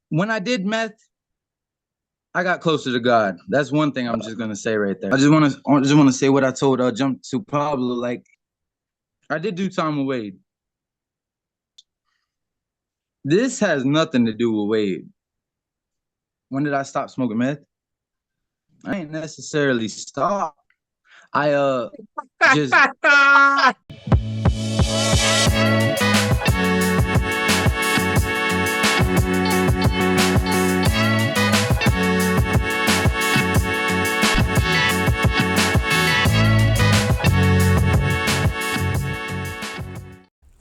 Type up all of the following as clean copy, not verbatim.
When I did meth, I got closer to God. That's one thing I'm just gonna say right there. I just wanna say what I told Jump to Pablo. Like, I did do time with Wade. This has nothing to do with Wade. When did I stop smoking meth? I ain't necessarily stopped. I just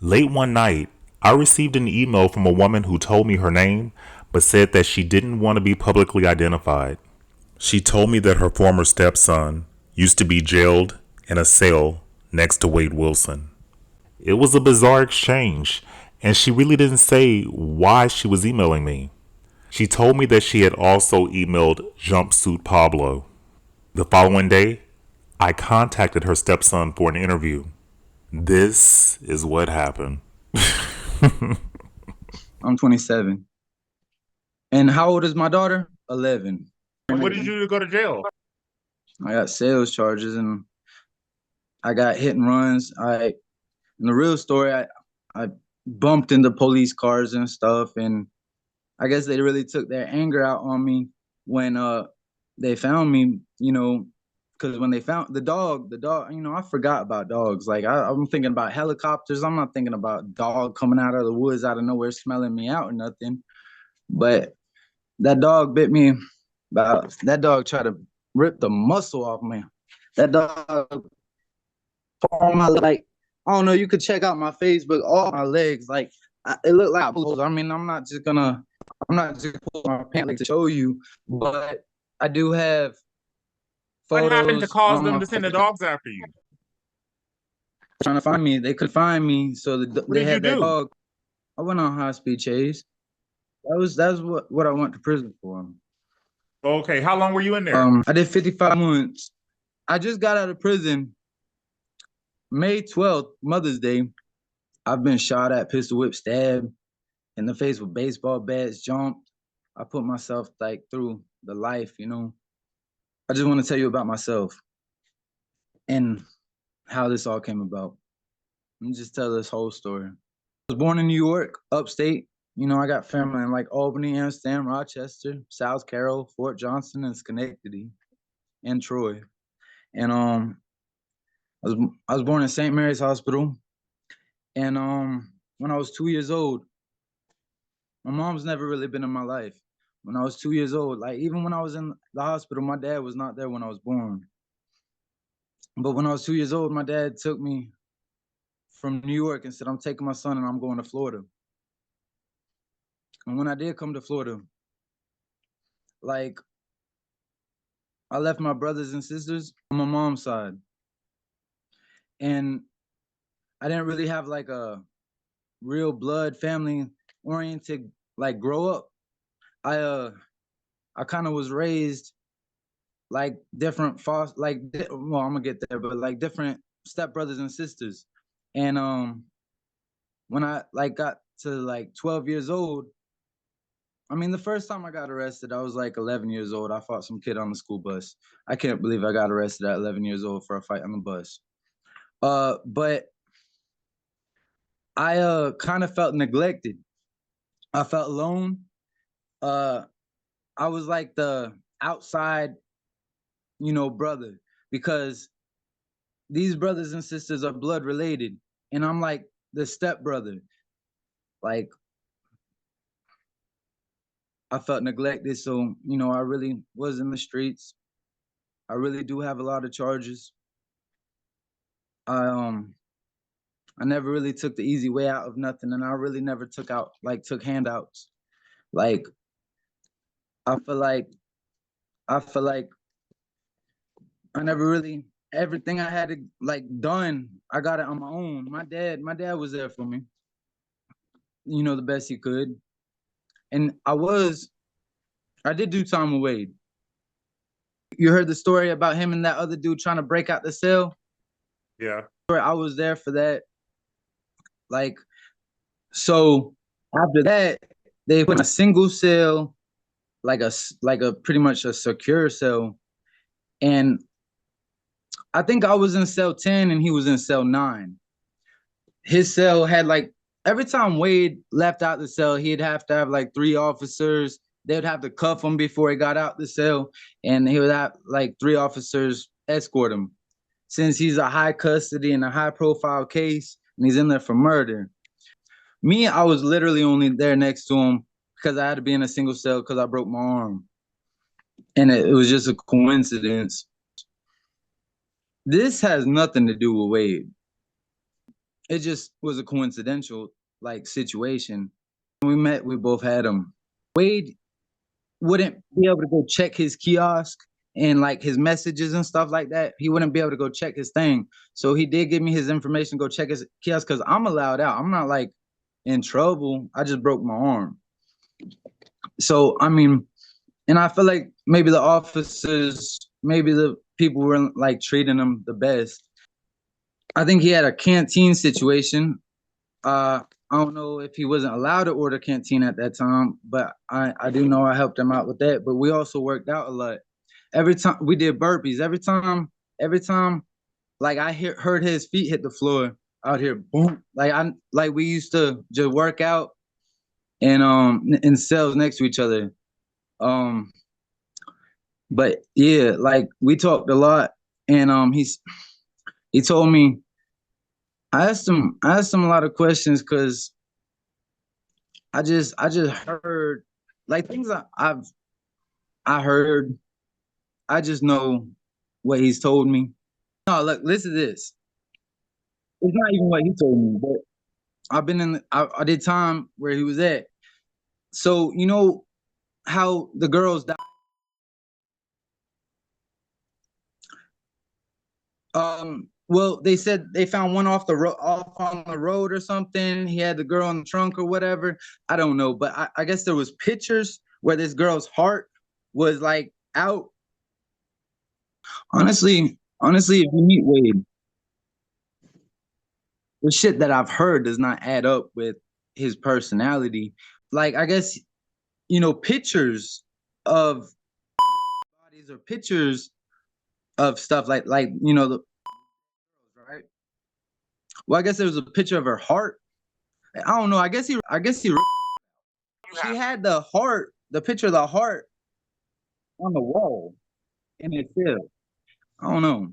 Late one night, I received an email from a woman who told me her name, but said that she didn't want to be publicly identified. She told me that her former stepson used to be jailed in a cell next to Wade Wilson. It was a bizarre exchange, and she really didn't say why she was emailing me. She told me that she had also emailed Jumpsuit Pablo. The following day, I contacted her stepson for an interview. This is what happened. I'm 27. And how old is my daughter? 11. What did you do to go to jail? I got sales charges and I got hit and runs. In the real story, I bumped into police cars and stuff, and I guess they really took their anger out on me when they found me, because when they found the dog, I forgot about dogs. Like I'm thinking about helicopters. I'm not thinking about dog coming out of the woods out of nowhere smelling me out or nothing. But that dog bit me. That dog tried to rip the muscle off me. That dog on my like I don't know. You could check out my Facebook. All my legs, like it looked like. I mean, I'm not just gonna pull my pants to show you, but I do have What happened to photos cause on them my to send the dogs after you? trying to find me. They could find me, so What they did you had that do? dog. I went on high speed chase. That's what I went to prison for. Okay, how long were you in there? I did 55 months. I just got out of prison May 12th, Mother's Day. I've been shot at, pistol whipped, stabbed in the face with baseball bats, jumped. I put myself like through the life. I just want to tell you about myself and how this all came about. Let me just tell this whole story. I was born in New York, upstate. I got family in like Albany, Amsterdam, Rochester, South Carroll, Fort Johnson, and Schenectady, and Troy. And I was born in St. Mary's Hospital. And when I was 2 years old, my mom's never really been in my life. When I was 2 years old, like even when I was in the hospital, my dad was not there when I was born. But when I was 2 years old, my dad took me from New York and said, I'm taking my son and I'm going to Florida. And when I did come to Florida, like I left my brothers and sisters on my mom's side. And I didn't really have like a real blood family oriented like grow up. I kind of was raised like different foster well, I'm gonna get there, but like different stepbrothers and sisters. And when I like got to like 12 years old, I mean the first time I got arrested, I was like 11 years old. I fought some kid on the school bus. I can't believe I got arrested at 11 years old for a fight on the bus. But I kind of felt neglected. I felt alone. Uh I was like the outside, brother, because these brothers and sisters are blood related, and I'm like the step brother. Like I felt neglected, so I really was in the streets. I really do have a lot of charges. I never really took the easy way out of nothing, and I really never took handouts. Like I feel like I feel like I never really everything I had to like done. I got it on my own. My dad was there for me, the best he could, and I did do time with Wade. You heard the story about him and that other dude trying to break out the cell? Yeah. I was there for that. Like, so after that, they put a single cell, like a pretty much a secure cell, and I think I was in cell 10 and he was in cell 9. His cell had like every time Wade left out the cell, he'd have to have like 3 officers. They would have to cuff him before he got out the cell, and he would have like 3 officers escort him. Since he's a high custody and a high profile case, and he's in there for murder. Me, I was literally only there next to him because I had to be in a single cell because I broke my arm, and it was just a coincidence. This has nothing to do with Wade. It just was a coincidental like situation. When we met, we both had him. Wade wouldn't be able to go check his kiosk and like his messages and stuff like that. He wouldn't be able to go check his thing. So he did give me his information, go check his kiosk, because I'm allowed out. I'm not like in trouble. I just broke my arm. So I mean, and I feel like maybe the officers, maybe the people were like treating him the best. I think he had a canteen situation. I don't know if he wasn't allowed to order canteen at that time, but I do know I helped him out with that. But we also worked out a lot. Every time we did burpees, every time, like I heard his feet hit the floor out here, boom. Like we used to just work out and in cells next to each other. But yeah, like we talked a lot, and he told me. I asked him a lot of questions because I just heard like things I heard. I just know what he's told me. No, look, listen to this. It's not even what he told me, but I've been I did time where he was at. So you know how the girls die. Well, they said they found one off on the road or something. He had the girl in the trunk or whatever. I don't know, but I guess there was pictures where this girl's heart was like out. Honestly, if you meet Wade, the shit that I've heard does not add up with his personality. Like I guess pictures of bodies or pictures of stuff like the right. Well, I guess there was a picture of her heart. I don't know. I guess she had the picture of the heart on the wall in his cell. I don't know.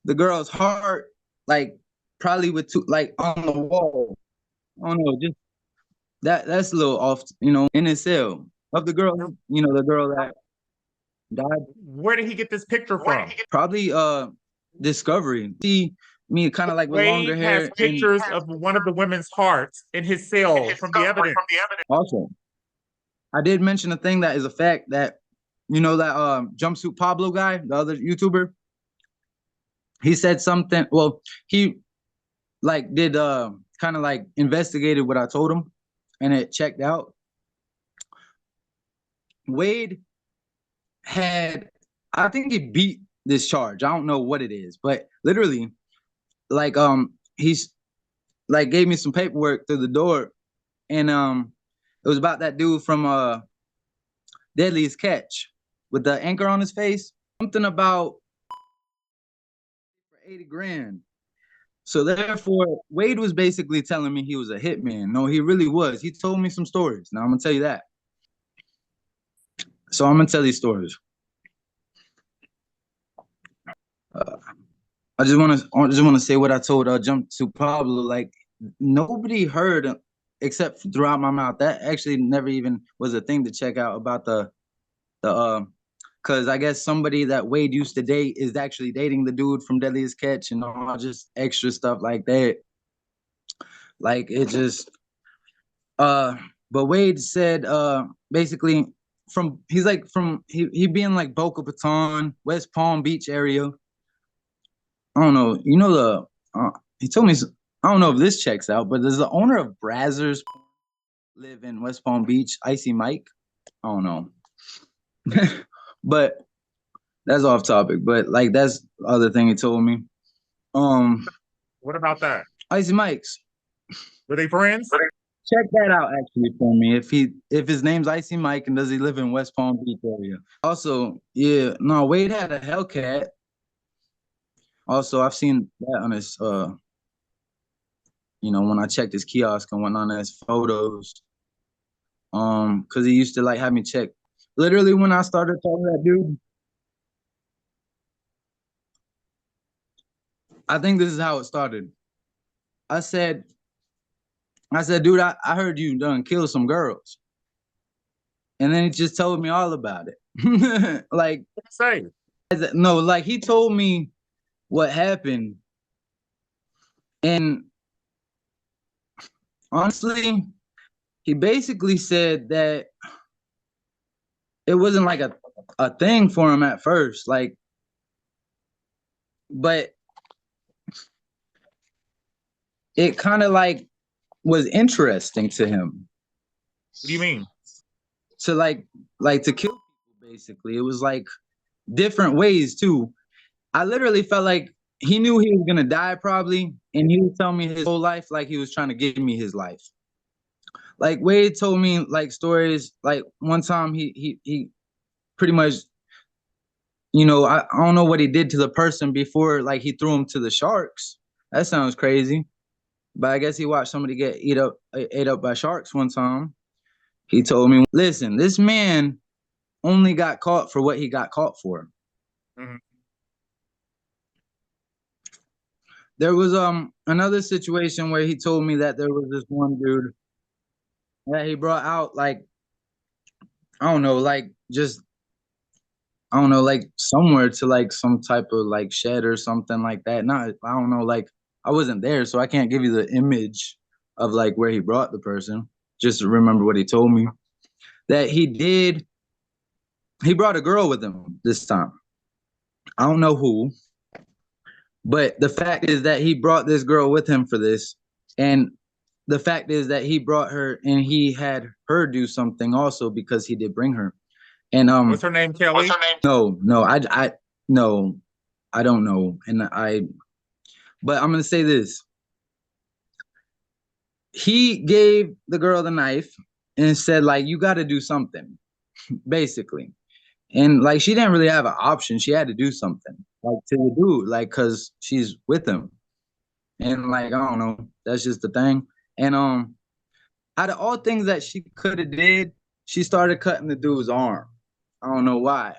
The girl's heart, like probably with two, like on the wall. I don't know. Just that's a little off, in his cell of the girl, the girl that died. Where did he get this picture from? Probably Discovery. See me kind of like with longer Wade hair. has pictures of one of the women's hearts in his cell from the evidence. Also, I did mention a thing that is a fact that that jumpsuit Pablo guy, the other YouTuber. He said something. Well, he like did kind of like investigated what I told him, and it checked out. Wade had, I think he beat this charge. I don't know what it is, but literally, like he's like gave me some paperwork through the door, and it was about that dude from Deadliest Catch with the anchor on his face. Something about for 80 grand. So therefore, Wade was basically telling me he was a hitman. No, he really was. He told me some stories. Now I'm gonna tell you that. So I'm gonna tell these stories. I just want to say what I told Jumpsuit Pablo. Like nobody heard except throughout my mouth. That actually never even was a thing to check out about the because I guess somebody that Wade used to date is actually dating the dude from Deadliest Catch and all just extra stuff like that. Like it just but Wade said basically he be in like Boca Raton, West Palm Beach area. I don't know. He told me, I don't know if this checks out, but does the owner of Brazzers live in West Palm Beach? Icy Mike? I don't know. But that's off topic. But like that's the other thing he told me. What about that? Icy Mike's. Were they friends? check that out actually for me. If his name's Icy Mike and does he live in West Palm Beach area? Also, yeah, no, Wade had a Hellcat. Also, I've seen that on his when I checked his kiosk and went on his photos. Because he used to like have me check. Literally when I started talking to that dude, I think this is how it started. I said, dude, I heard you done kill some girls. And then he just told me all about it. Like, Say, no, like he told me what happened. And honestly, he basically said that it wasn't like a thing for him at first. Like, but it kind of like was interesting to him what do you mean? to like to kill people, basically. It was like different ways too. I literally felt like he knew he was gonna die probably, and he would tell me his whole life like he was trying to give me his life. Like Wade told me like stories. Like one time he pretty much, I don't know what he did to the person before, like he threw him to the sharks. That sounds crazy, but I guess he watched somebody get ate up by sharks one time. He told me, listen, this man only got caught for what he got caught for. Mhm. There was another situation where he told me that there was this one dude that he brought out, like, I don't know, like just I don't know, like somewhere to like some type of like shed or something like that. Not, I don't know, like I wasn't there, so I can't give you the image of like where he brought the person. Just remember what he told me. That he brought a girl with him this time. I don't know who, but the fact is that he brought this girl with him for this. And the fact is that he brought her and he had her do something also because he did bring her. And What's her name, Kelly? no, no, I don't know. But I'm gonna say this. He gave the girl the knife and said, like, you gotta do something, basically. And like she didn't really have an option. She had to do something. Like to the dude, like, cause she's with him. And like, I don't know. That's just the thing. And out of all things that she could have did, she started cutting the dude's arm. I don't know why.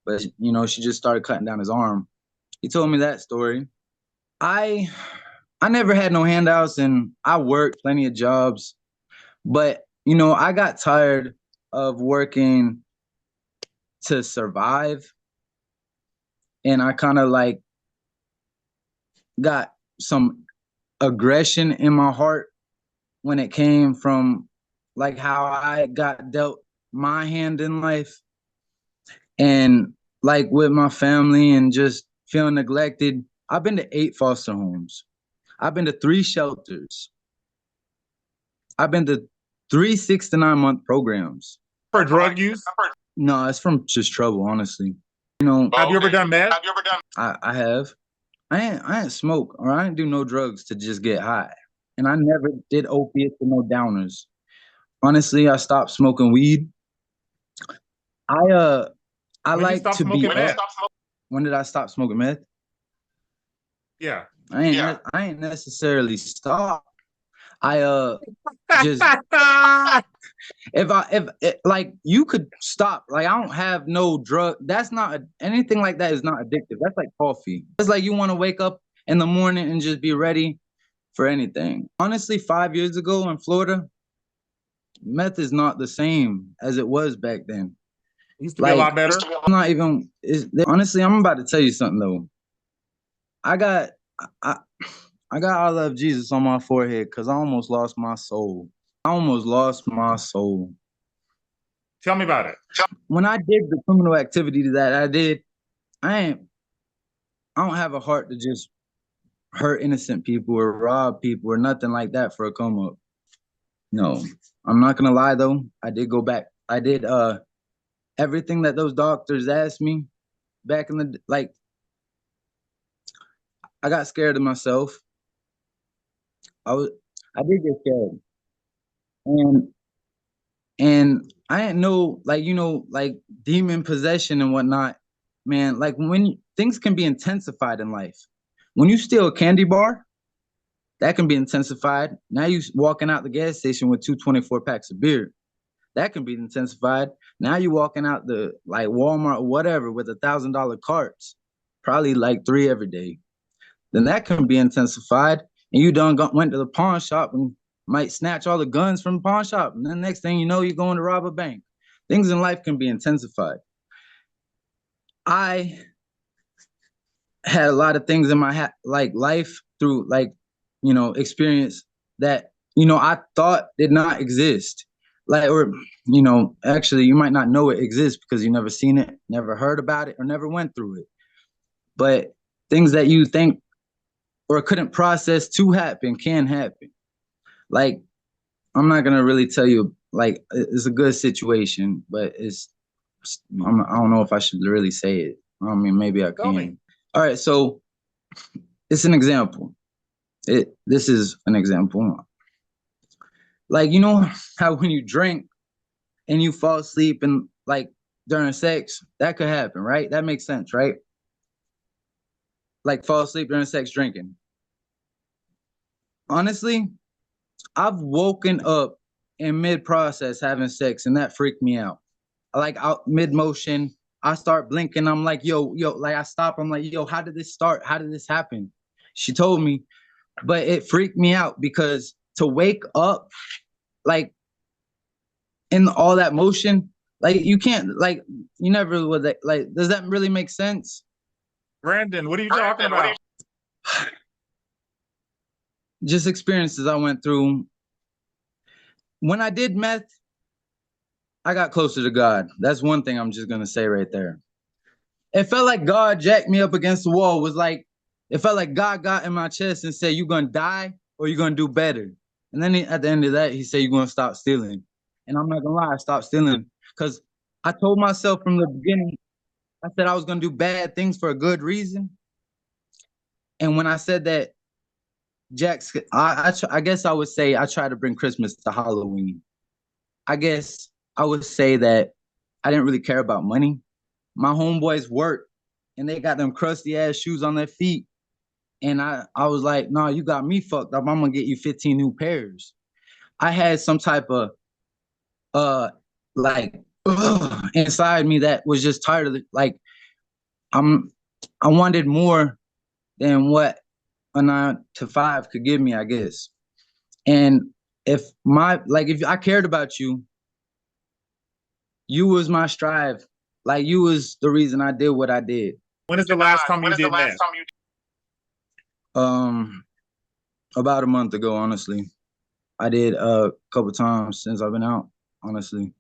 But she just started cutting down his arm. He told me that story. I I never had no handouts and I worked plenty of jobs, but I got tired of working to survive, and I kind of like got some aggression in my heart when it came from like how I got dealt my hand in life, and like with my family and just feeling neglected. I've been to 8 foster homes. I've been to 3 shelters. I've been to 3 6 to 9 month programs. For drug use? No, it's from just trouble, honestly. Have you ever done meth? I have. I ain't smoke or I didn't do no drugs to just get high. And I never did opiates or no downers. Honestly, I stopped smoking weed. I When you like stop to be smoking up. meth? When did I stop smoking meth? Yeah. I ain't necessarily stopped. I just if like you could stop, like I don't have no drug. That's not anything like that is not addictive. That's like coffee. It's like you want to wake up in the morning and just be ready for anything. Honestly, 5 years ago in Florida, meth is not the same as it was back then. It used to be a lot better. I'm not even honestly, I'm about to tell you something though. I got I, I got I love Jesus on my forehead because I almost lost my soul. I almost lost my soul. Tell me about it. When I did the criminal activity that I did, I don't have a heart to just hurt innocent people or rob people or nothing like that for a come up. No. I'm not gonna lie though. I did go back. I did everything that those doctors asked me back in the like I got scared of myself. I did get scared. and and I didn't know, like, like demon possession and whatnot, man. Like when things can be intensified in life. When you steal a candy bar, that can be intensified. Now you walking out the gas station with 2 24 packs of beer. That can be intensified. Now you walking out the like Walmart or whatever with $1,000 carts, probably like 3 every day. Then that can be intensified. And you went to the pawn shop and might snatch all the guns from the pawn shop. And then next thing you know, you're going to rob a bank. Things in life can be intensified. I had a lot of things in my like life through like, experience that, I thought did not exist. Like, or, actually you might not know it exists because you never seen it, never heard about it, or never went through it. But things that you think or couldn't process to happen can happen. Like, I'm not gonna really tell you, like, it's a good situation, but I don't know if I should really say it. I mean, maybe I Tell me. can. All right, so it's an example. This is an example. Like, you know how when you drink and you fall asleep and like during sex, that could happen, right? That makes sense, right? Like fall asleep during sex drinking. Honestly, I've woken up in mid-process having sex, and that freaked me out. Like out mid-motion, I start blinking. I'm like, yo, like I stop. I'm like, yo, how did this start? How did this happen? She told me, but it freaked me out because to wake up, like in all that motion, like you can't, like you never would, like, does that really make sense? Brandon, what are you talking about? Just experiences I went through. When I did meth, I got closer to God. That's one thing I'm just gonna say right there. It felt like God jacked me up against the wall. It felt like God got in my chest and said, "You're gonna die or you're gonna do better." And then at the end of that, he said, "You're gonna stop stealing." And I'm not gonna lie, I stopped stealing because I told myself from the beginning, I said I was gonna do bad things for a good reason. And when I said that, I guess I would say I try to bring Christmas to Halloween. I guess I would say that I didn't really care about money. My homeboys work and they got them crusty ass shoes on their feet. And I was like, no, you got me fucked up. I'm gonna get you 15 new pairs. I had some type of like inside me that was just tired of it. Like I'm I wanted more than what a 9 to 5 could give me, I guess. And if I cared about you, you was my strive. Like you was the reason I did what I did. When is the last time you did that? About a month ago, honestly. I did a couple times since I've been out, honestly.